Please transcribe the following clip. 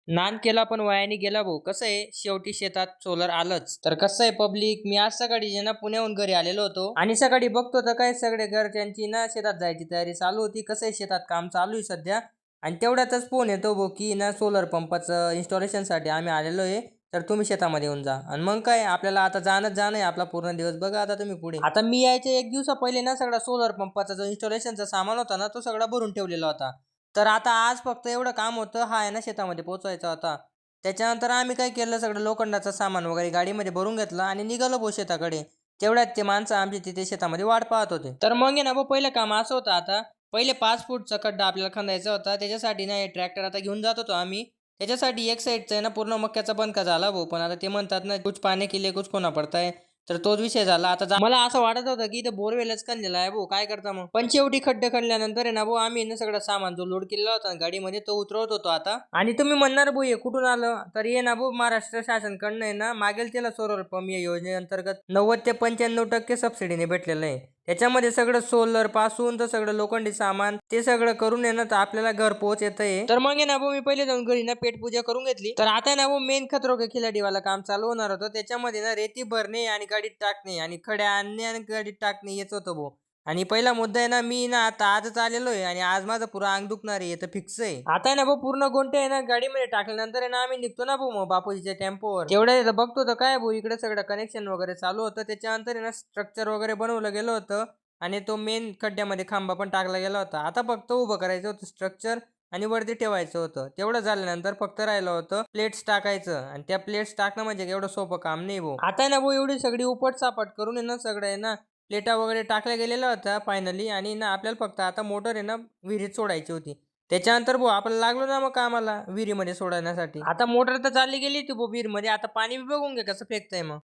नान केला पण वयाने गेला भाऊ. कसं आहे शेवटी शेतात सोलर आलंच. तर कसं आहे पब्लिक, मी आज सकाळी जे ना पुण्याहून घरी आलेलो होतो आणि सकाळी बघतो तर काय सगळे घरच्यांची ना शेतात जायची तयारी चालू होती. कसं आहे शेतात काम चालू आहे सध्या आणि तेवढ्यातच फोन येतो भाऊ की ना सोलर पंपाचं इन्स्टॉलेशनसाठी आम्ही आलेलो आहे. तर तुम्ही शेतामध्ये येऊन जा आणि मग काय आपल्याला आता जाणं आहे आपला पूर्ण दिवस. बघा आता तुम्ही पुढे. आता मी यायच्या 1 दिवसा पहिले ना सगळा सोलर पंपाचा जो इन्स्टॉलेशनचा सामान होता ना तो सगळा भरून ठेवलेला होता. तर आता आज फक्त एवढं काम होतं, हा आहे ना शेतामध्ये पोहोचवायचा होता. त्याच्यानंतर आम्ही काय केलं, सगळं लोखंडाचं सामान वगैरे गाडीमध्ये भरून घेतलं आणि निघालो भाऊ शेताकडे. तेवढ्यात ते माणसं आमची तिथे शेतामध्ये वाट पाहत होते. तर मग आहे ना भाऊ पहिलं काम असं होतं आता, पहिले 5 फूटचा खड्डा आपल्याला खंदायचा होता. त्याच्यासाठी ना हे ट्रॅक्टर आता घेऊन जात होतो आम्ही. त्याच्यासाठी एक साईडचा आहे ना पूर्ण मक्याचा बनका झाला भाऊ. पण आता ते म्हणतात ना, कुछ पाने के लिए कुछ खोना पडता है. तर तोच विषय झाला. आता मला असं वाटत होतं की इथं बोरवेलच खणलेला आहे भाऊ, काय करता मग. पण शेवटी खड्डे खणल्यानंतर आहे ना भाऊ आम्ही ना सगळं सामान जो लोड केलेला होता ना गाडीमध्ये तो उतरवत होतो आता. आणि तुम्ही म्हणणार भाऊ हे कुठून आलं, तर ये ना भाऊ महाराष्ट्र शासनकडनं आहे ना मागेल त्याला सोलर पंप या योजनेअंतर्गत 90 ते 95% सबसिडीने भेटलेलं आहे. त्याच्यामध्ये सगळं सोलर पासून तर सगळं लोखंडी सामान ते सगळं करून आहे ना तर आपल्याला घर पोहोच येतंय. तर मग आहे ना भाऊ मी पहिले जाऊन घरी ना पेटपूजा करून घेतली. तर आता ना भाऊ मेन खतरो के खिलाडीवाला काम चालू होणार होतं. त्याच्यामध्ये ना रेती भरणे आणि गाडीत टाकणे आणि खड्या आणणे आणि गाडीत टाकणे येत होतं भाऊ. आणि पहिला मुद्दा आहे ना, मी ना आता आजच आलेलो आहे आणि आज माझं पुरं अंग दुखणार आहे तर फिक्स आहे. आता आहे ना भाऊ पूर्ण गोंटे आहे ना गाडीमध्ये टाकल्यानंतर आहे ना आम्ही निघतो ना भाऊ मग बापूजीच्या टेम्पोवर. तेवढ्या बघतो तर काय भाऊ इकडे सगळं कनेक्शन वगैरे चालू होतं. त्याच्यानंतर आहे ना स्ट्रक्चर वगैरे बनवलं गेलं होतं आणि तो मेन खड्ड्यामध्ये खांबा पण टाकला गेला होता. आता फक्त उभं करायचं होतं स्ट्रक्चर आणि वरती ठेवायचं होतं. तेवढं झाल्यानंतर फक्त राहिलं होतं प्लेट्स टाकायचं आणि त्या प्लेट्स टाकणं म्हणजे एवढं सोपं काम नाही भाऊ. आता आहे ना भाऊ एवढी सगळी उपट-सापट करून आहे ना सगळं आहे ना प्लेटा वगैरे टाकल्या गेलेल्या होत्या फायनली आणि ना आपल्याला फक्त आता मोटर आहे ना विहिरीत सोडायची होती. त्याच्यानंतर भाऊ आपल्याला लागलो ना मग कामाला विहिरीमध्ये सोडण्यासाठी. आता मोटर तर चालली गेली होती भाऊ विहिरीमध्ये. आता पाणी बी बघून घे कसं फेकतंय मग.